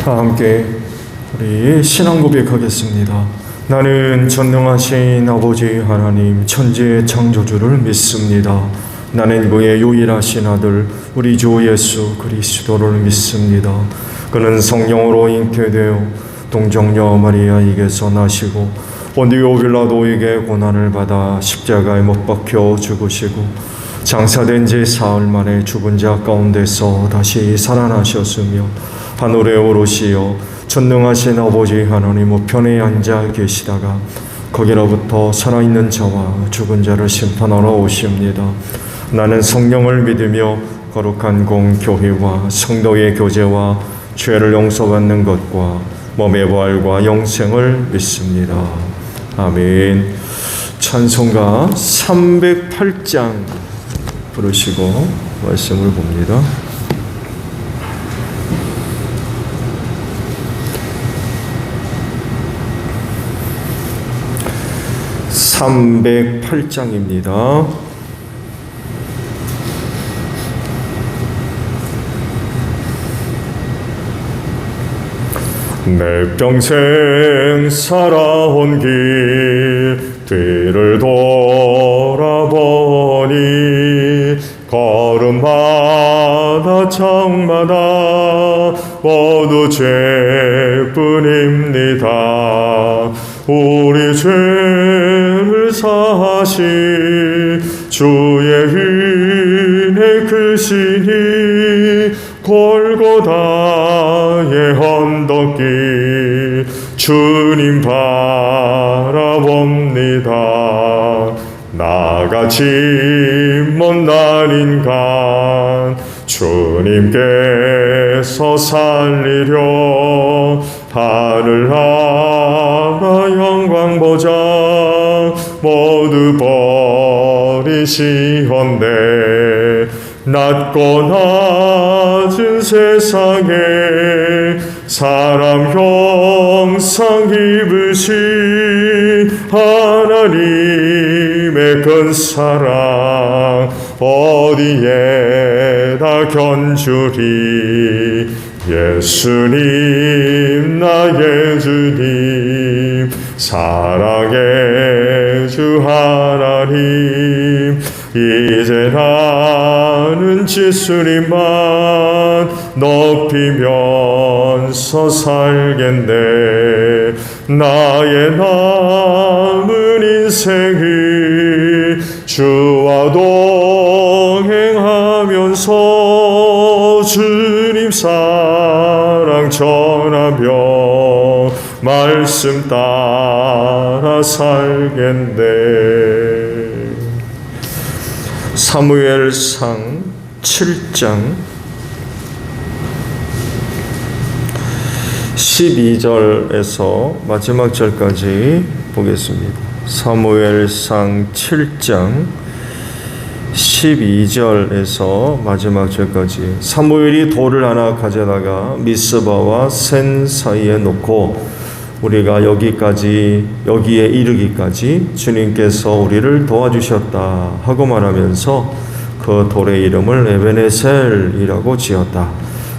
다 함께 우리 신앙 고백하겠습니다. 나는 전능하신 아버지 하나님 천지의 창조주를 믿습니다. 나는 그의 유일하신 아들 우리 주 예수 그리스도를 믿습니다. 그는 성령으로 잉태되어 동정녀 마리아에게서 나시고 본디오 빌라도에게 고난을 받아 십자가에 못 박혀 죽으시고 장사된 지 사흘 만에 죽은 자 가운데서 다시 살아나셨으며 하늘에 오르시어 전능하신 아버지 하나님 우편에 앉아 계시다가 거기로부터 살아있는 자와 죽은 자를 심판하러 오십니다. 나는 성령을 믿으며 거룩한 공교회와 성도의 교제와 죄를 용서받는 것과 몸의 부활과 영생을 믿습니다. 아멘. 찬송가 308장 부르시고 말씀을 봅니다. (308장입니다) 내 평생 살아온 길 뒤를 돌아보니 걸음마다 장마다 모두 죄뿐입니다. 우리 죄를 사하신 주의 은혜 크시니 골고다의 언덕길 주님 바라봅니다. 나같이 못난 인간 주님께서 살리려 하늘나라 영광 보좌 모두 버리시었네. 낮고 낮은 세상에 사람 형상 입으신 하나님의 큰 사랑 어디에다 견주리. 예수님 나의 주님 사랑의 주 하나님 이제 나는 예수님만 높이면서 살겠네. 나의 남은 인생을 주와 동행하면서 주님 사랑 전하며 말씀 따라 살겠네. 사무엘상 7장 12절에서 마지막 절까지 보겠습니다. 사무엘상 7장 12절에서 마지막 절까지. 사무엘이 돌을 하나 가져다가 미스바와 센 사이에 놓고 우리가 여기에 이르기까지 주님께서 우리를 도와주셨다 하고 말하면서 그 돌의 이름을 에베네셀이라고 지었다.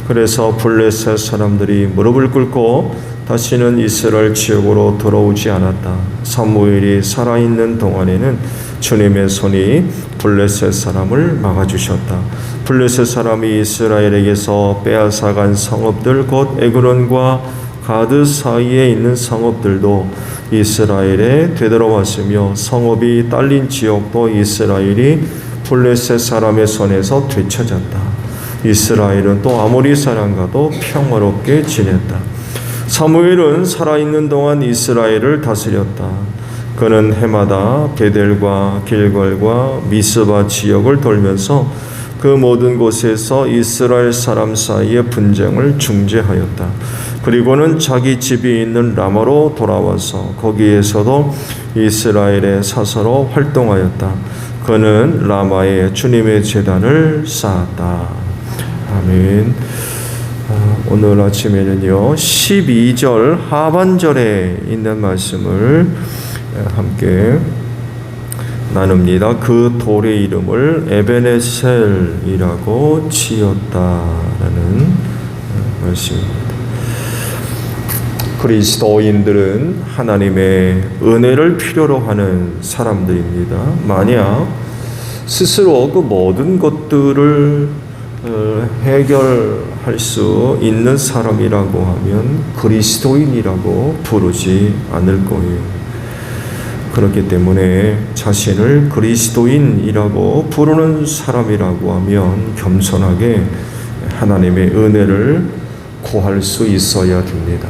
그래서 블레셋 사람들이 무릎을 꿇고 다시는 이스라엘 지역으로 들어오지 않았다. 사무엘이 살아있는 동안에는 주님의 손이 블레셋 사람을 막아주셨다. 블레셋 사람이 이스라엘에게서 빼앗아간 성읍들 곧 에그론과 가드 사이에 있는 성읍들도 이스라엘에 되돌아왔으며 성읍이 딸린 지역도 이스라엘이 블레셋 사람의 손에서 되찾았다. 이스라엘은 또 아모리 사람과도 평화롭게 지냈다. 사무엘은 살아있는 동안 이스라엘을 다스렸다. 그는 해마다 베델과 길갈과 미스바 지역을 돌면서 그 모든 곳에서 이스라엘 사람 사이의 분쟁을 중재하였다. 그리고는 자기 집이 있는 라마로 돌아와서 거기에서도 이스라엘의 사서로 활동하였다. 그는 라마에 주님의 제단을 쌓았다. 아멘. 오늘 아침에는요 12절 하반절에 있는 말씀을 함께 나눕니다. 그 돌의 이름을 에베네셀이라고 지었다라는 말씀입니다. 그리스도인들은 하나님의 은혜를 필요로 하는 사람들입니다. 만약 스스로 그 모든 것들을 해결할 수 있는 사람이라고 하면 그리스도인이라고 부르지 않을 거예요. 그렇기 때문에 자신을 그리스도인이라고 부르는 사람이라고 하면 겸손하게 하나님의 은혜를 구할 수 있어야 됩니다.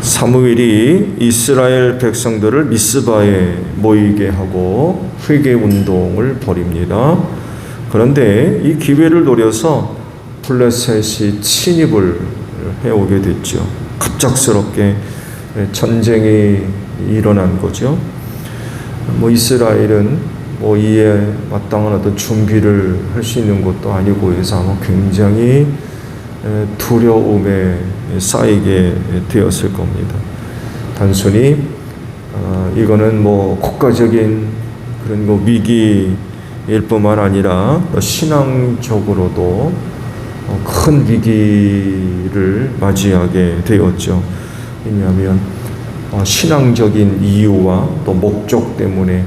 사무엘이 이스라엘 백성들을 미스바에 모이게 하고 회개 운동을 벌입니다. 그런데 이 기회를 노려서 블레셋이 침입을 해오게 됐죠. 갑작스럽게 전쟁이 일어난 거죠. 이스라엘은 이에 마땅한 어떤 준비를 할 수 있는 것도 아니고 해서 아마 굉장히 두려움에 쌓이게 되었을 겁니다. 단순히 이거는 국가적인 그런 위기일 뿐만 아니라 신앙적으로도 큰 위기를 맞이하게 되었죠. 왜냐하면 신앙적인 이유와 또 목적 때문에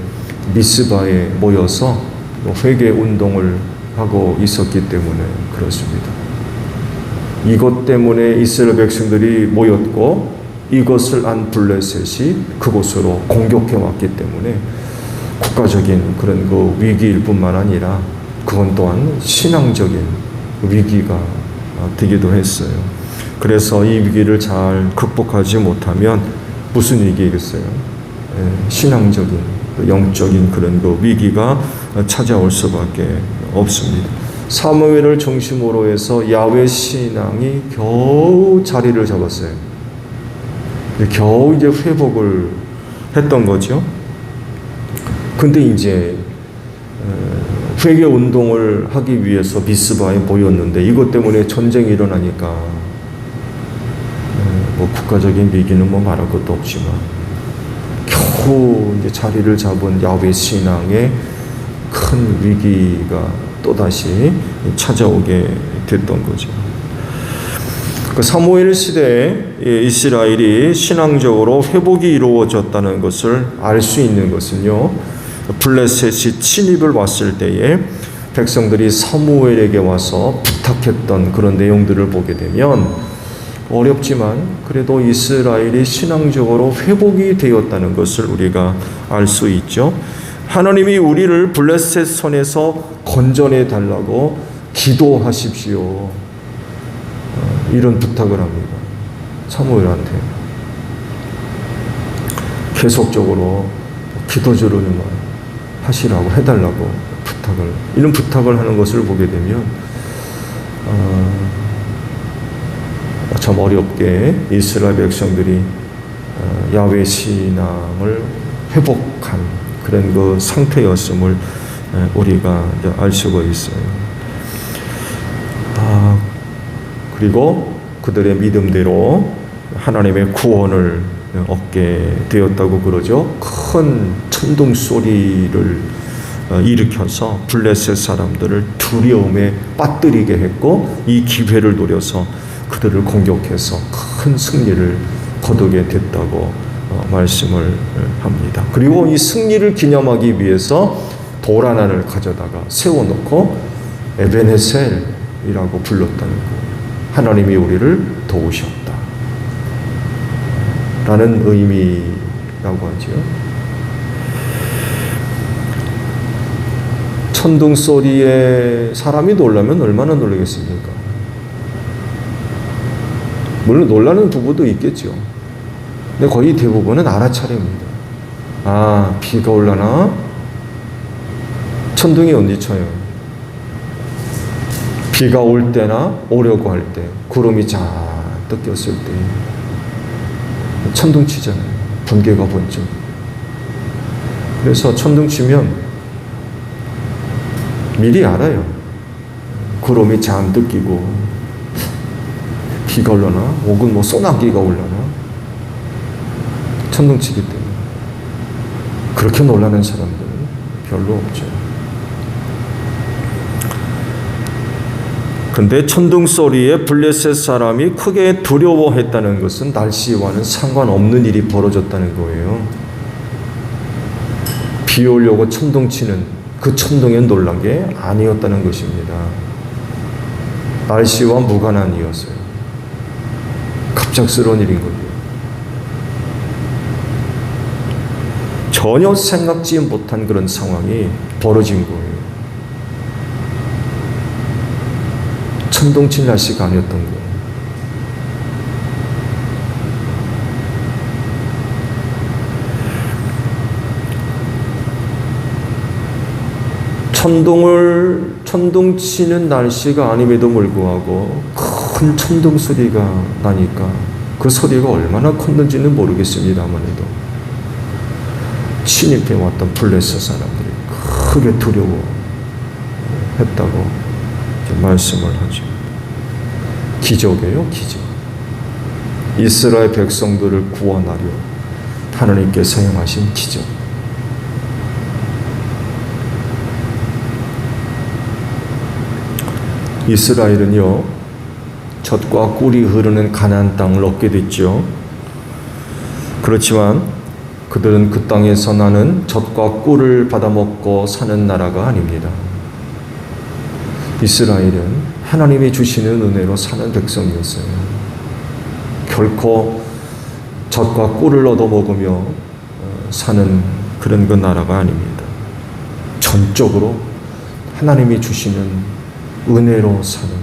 미스바에 모여서 회개 운동을 하고 있었기 때문에 그렇습니다. 이것 때문에 이스라엘 백성들이 모였고 이것을 안 블레셋이 그곳으로 공격해 왔기 때문에 국가적인 그런 그 위기일 뿐만 아니라 그건 또한 신앙적인 위기가 되기도 했어요. 그래서 이 위기를 잘 극복하지 못하면 무슨 위기겠어요? 신앙적인, 영적인 그런 그 위기가 찾아올 수밖에 없습니다. 사무엘을 중심으로 해서 야훼 신앙이 겨우 자리를 잡았어요. 겨우 이제 회복을 했던 거죠. 근데 이제 회개 운동을 하기 위해서 미스바에 모였는데 이것 때문에 전쟁이 일어나니까 국가적인 위기는 말할 것도 없지만 겨우 이제 자리를 잡은 야훼 신앙의 큰 위기가 또다시 찾아오게 됐던 거죠. 그 사무엘 시대에 이스라엘이 신앙적으로 회복이 이루어졌다는 것을 알 수 있는 것은요, 블레셋이 침입을 왔을 때에 백성들이 사무엘에게 와서 부탁했던 그런 내용들을 보게 되면 어렵지만 그래도 이스라엘이 신앙적으로 회복이 되었다는 것을 우리가 알 수 있죠. 하나님이 우리를 블레셋 손에서 건져내 달라고 기도하십시오. 이런 부탁을 합니다. 사무엘한테. 계속적으로 기도주를 하시라고 해달라고 이런 부탁을 하는 것을 보게 되면 참 어렵게 이스라엘 백성들이 야훼 신앙을 회복한 그런 그 상태였음을 우리가 이제 알 수가 있어요. 그리고 그들의 믿음대로 하나님의 구원을 얻게 되었다고 그러죠. 큰 천둥 소리를 일으켜서 블레셋 사람들을 두려움에 빠뜨리게 했고 이 기회를 노려서 그들을 공격해서 큰 승리를 거두게 됐다고 말씀을 합니다. 그리고 이 승리를 기념하기 위해서 돌 하나를 가져다가 세워놓고 에벤헤셀이라고 불렀다는 거예요. 하나님이 우리를 도우셨다 라는 의미라고 하죠. 천둥 소리에 사람이 놀라면 얼마나 놀라겠습니까? 물론 놀라는 부부도 있겠죠. 근데 거의 대부분은 알아차립니다. 비가 올라나? 천둥이 언제 쳐요? 비가 올 때나 오려고 할 때, 구름이 잔뜩 꼈을 때 천둥 치잖아요. 번개가 번쩍. 그래서 천둥 치면 미리 알아요. 구름이 잔뜩 끼고 비가 올려나 혹은 소나기가 올려나 천둥 치기 때문에 그렇게 놀라는 사람들은 별로 없죠. 근데 천둥 소리에 블레셋 사람이 크게 두려워했다는 것은 날씨와는 상관없는 일이 벌어졌다는 거예요. 비 오려고 천둥 치는 그 천둥에 놀란 게 아니었다는 것입니다. 날씨와 무관한 일이었어요. 갑작스러운 일인 거예요. 전혀 생각지 못한 그런 상황이 벌어진 거예요. 천둥칠 날씨가 아니었던 거예요. 천둥 치는 날씨가 아님에도 불구하고 큰 천둥 소리가 나니까 그 소리가 얼마나 컸는지는 모르겠습니다만에도 침입해 왔던 블레셋 사람들이 크게 두려워했다고 말씀을 하죠. 기적이에요, 기적. 이스라엘 백성들을 구원하려 하나님께서 행하신 기적. 이스라엘은요, 젖과 꿀이 흐르는 가나안 땅을 얻게 됐죠. 그렇지만 그들은 그 땅에서 나는 젖과 꿀을 받아먹고 사는 나라가 아닙니다. 이스라엘은 하나님이 주시는 은혜로 사는 백성이었어요. 결코 젖과 꿀을 얻어먹으며 사는 그런 그 나라가 아닙니다. 전적으로 하나님이 주시는 은혜로 사는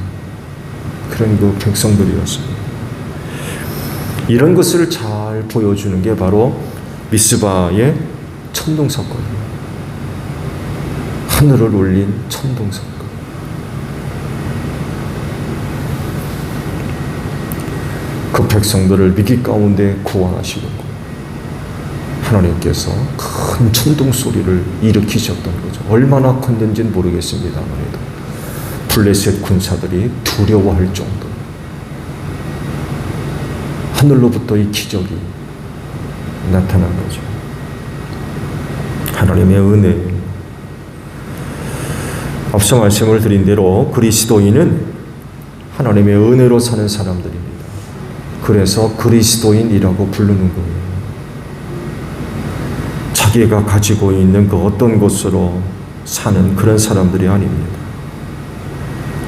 그런 그 백성들이었습니다. 이런 것을 잘 보여주는 게 바로 미스바의 천둥 사건이에요. 하늘을 울린 천둥 사건. 그 백성들을 위기 가운데 구원하시는 것. 하나님께서 큰 천둥 소리를 일으키셨던 거죠. 얼마나 컸는지는 모르겠습니다만 해도 블레셋 군사들이 두려워할 정도. 하늘로부터 이 기적이 나타난 거죠. 하나님의 은혜. 앞서 말씀을 드린 대로 그리스도인은 하나님의 은혜로 사는 사람들입니다. 그래서 그리스도인이라고 부르는 거예요. 자기가 가지고 있는 그 어떤 것으로 사는 그런 사람들이 아닙니다.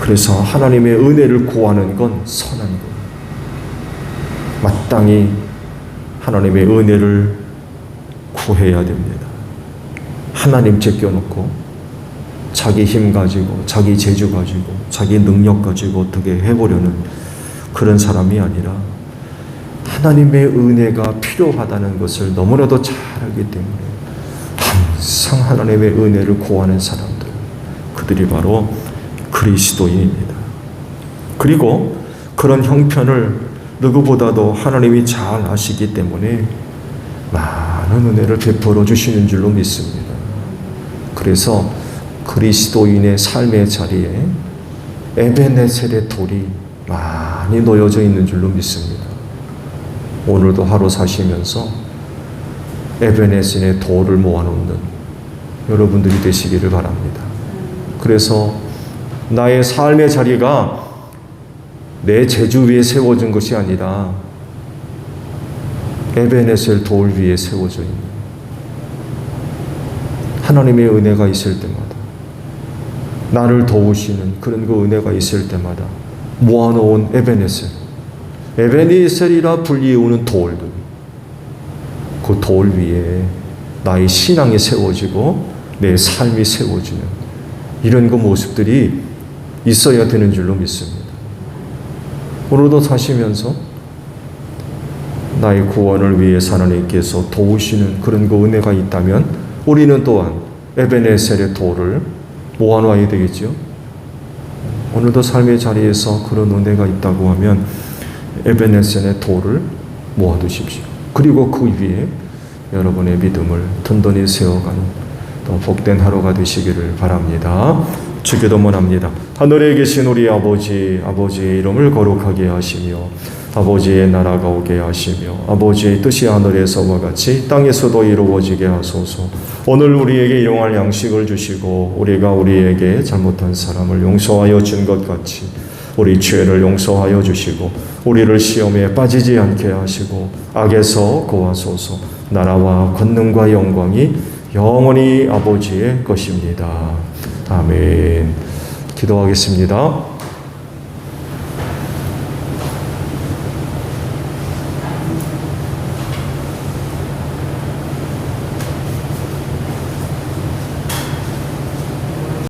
그래서 하나님의 은혜를 구하는 건 선한 거예요. 마땅히 하나님의 은혜를 구해야 됩니다. 하나님 제껴놓고 자기 힘 가지고 자기 재주 가지고 자기 능력 가지고 어떻게 해보려는 그런 사람이 아니라 하나님의 은혜가 필요하다는 것을 너무나도 잘 알기 때문에 항상 하나님의 은혜를 구하는 사람들, 그들이 바로 그리스도인입니다. 그리고 그런 형편을 누구보다도 하나님이 잘 아시기 때문에 많은 은혜를 베풀어 주시는 줄로 믿습니다. 그래서 그리스도인의 삶의 자리에 에베네셀의 돌이 많이 놓여져 있는 줄로 믿습니다. 오늘도 하루 사시면서 에베네셀의 돌을 모아놓는 여러분들이 되시기를 바랍니다. 그래서 나의 삶의 자리가 내 재주 위에 세워진 것이 아니라 에베네셀 돌 위에 세워져 있는 하나님의 은혜가 있을 때마다 나를 도우시는 그런 그 은혜가 있을 때마다 모아놓은 에베네셀이라 불리우는 돌들, 그 돌 위에 나의 신앙이 세워지고 내 삶이 세워지는 이런 그 모습들이 있어야 되는 줄로 믿습니다. 오늘도 사시면서 나의 구원을 위해서 하나님께서 도우시는 그런 그 은혜가 있다면 우리는 또한 에베네셀의 돌을 모아놔야 되겠죠. 오늘도 삶의 자리에서 그런 은혜가 있다고 하면 에베네셀의 돌을 모아두십시오. 그리고 그 위에 여러분의 믿음을 든든히 세워가는 또 복된 하루가 되시기를 바랍니다. 주기도문 합니다. 하늘에 계신 우리 아버지, 아버지의 이름을 거룩하게 하시며 아버지의 나라가 오게 하시며 아버지의 뜻이 하늘에서와 같이 땅에서도 이루어지게 하소서. 오늘 우리에게 일용할 양식을 주시고 우리가 우리에게 잘못한 사람을 용서하여 준 것 같이 우리 죄를 용서하여 주시고 우리를 시험에 빠지지 않게 하시고 악에서 구하소서. 나라와 권능과 영광이 영원히 아버지의 것입니다. 아멘. 기도하겠습니다.